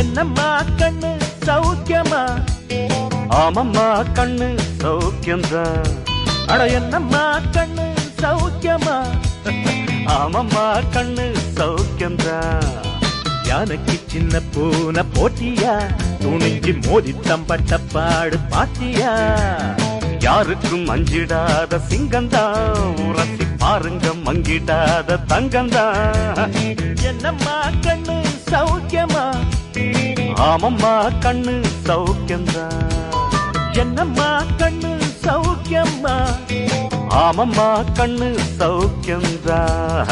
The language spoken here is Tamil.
என்னம்மா கண்ணு சௌக்கியமா? ஆமம்மா கண்ணு சௌக்கியம்தான். அட என்னம்மா கண்ணு சௌக்கியமா? ஆமம்மா கண்ணு சௌக்கியம்தான். யானைக்கு சின்ன பூனை போட்டியா, துணிஞ்சு மோதி தம்பட்ட பாடு பாத்தியா? யாருக்கும் அஞ்சிடாத சிங்கந்தான், உரசி பாருங்க மங்கிடாத தங்கந்தான். என்னம்மா கண்ணு சௌக்கியமா? ஆமம்மா கண்ணு சௌக்கியம்தான். என்னம்மா கண்ணு சௌக்கியம்மா? ஆமம்மா கண்ணு சௌக்கியம்தான்.